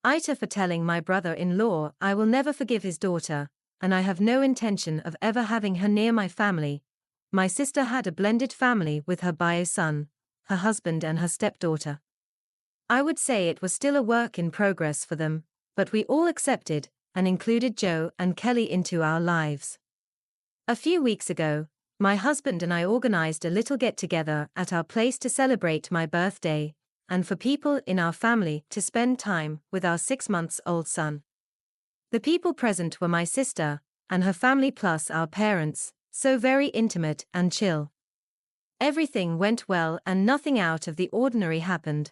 AITAH for telling my brother-in-law I will never forgive his daughter, and I have no intention of ever having her near my family. My sister had a blended family with her bio son, her husband and her stepdaughter. I would say it was still a work in progress for them, but we all accepted and included Joe and Kelly into our lives. A few weeks ago, my husband and I organized a little get-together at our place to celebrate my birthday, and for people in our family to spend time with our 6-month-old son. The people present were my sister and her family plus our parents, so very intimate and chill. Everything went well and nothing out of the ordinary happened.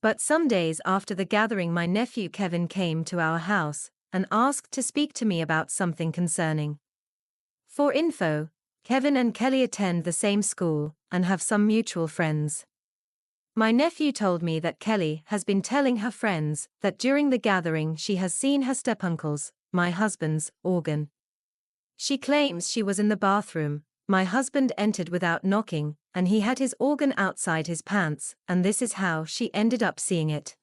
But some days after the gathering, my nephew Kevin came to our house and asked to speak to me about something concerning. For info, Kevin and Kelly attend the same school and have some mutual friends. My nephew told me that Kelly has been telling her friends that during the gathering she has seen her stepuncle's, my husband's, organ. She claims she was in the bathroom, my husband entered without knocking, and he had his organ outside his pants, and this is how she ended up seeing it.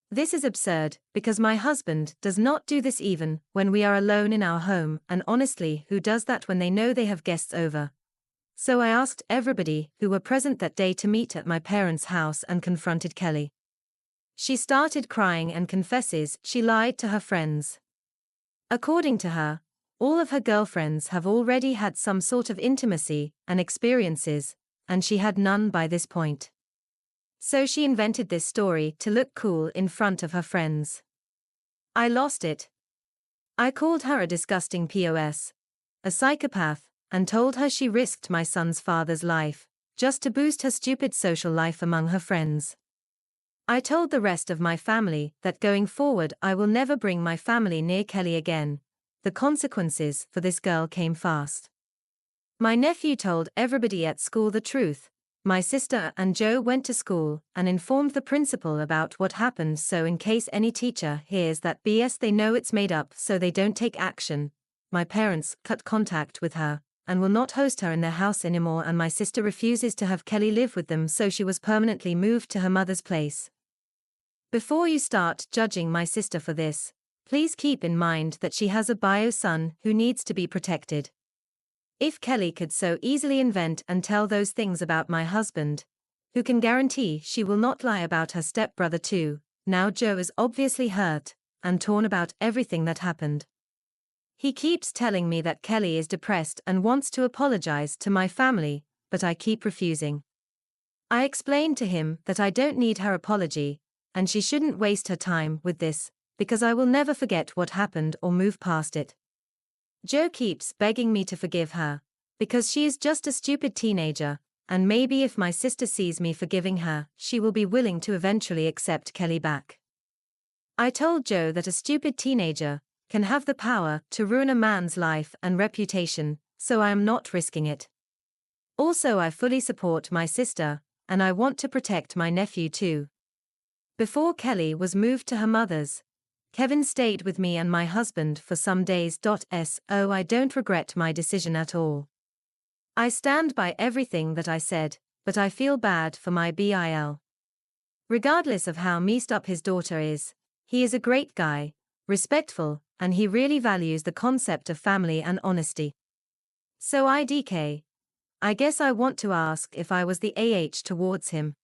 This is absurd, because my husband does not do this even when we are alone in our home, and honestly, who does that when they know they have guests over? So I asked everybody who were present that day to meet at my parents' house and confronted Kelly. She started crying and confesses she lied to her friends. According to her, all of her girlfriends have already had some sort of intimacy and experiences, and she had none by this point. So she invented this story to look cool in front of her friends. I lost it. I called her a disgusting POS, a psychopath, and told her she risked my son's father's life, just to boost her stupid social life among her friends. I told the rest of my family that going forward I will never bring my family near Kelly again. The consequences for this girl came fast. My nephew told everybody at school the truth. My sister and Joe went to school and informed the principal about what happened, so in case any teacher hears that BS they know it's made up so they don't take action. My parents cut contact with her and will not host her in their house anymore, and my sister refuses to have Kelly live with them, so she was permanently moved to her mother's place. Before you start judging my sister for this, please keep in mind that she has a bio son who needs to be protected. If Kelly could so easily invent and tell those things about my husband, who can guarantee she will not lie about her stepbrother too? Now Joe is obviously hurt and torn about everything that happened. He keeps telling me that Kelly is depressed and wants to apologize to my family, but I keep refusing. I explained to him that I don't need her apology, and she shouldn't waste her time with this, because I will never forget what happened or move past it. Joe keeps begging me to forgive her, because she is just a stupid teenager, and maybe if my sister sees me forgiving her, she will be willing to eventually accept Kelly back. I told Joe that a stupid teenager can have the power to ruin a man's life and reputation, so I am not risking it. Also, I fully support my sister, and I want to protect my nephew too. Before Kelly was moved to her mother's, Kevin stayed with me and my husband for some days. So I don't regret my decision at all. I stand by everything that I said, but I feel bad for my BIL. Regardless of how messed up his daughter is, he is a great guy, respectful, and he really values the concept of family and honesty. So I guess I want to ask if I was the AH towards him.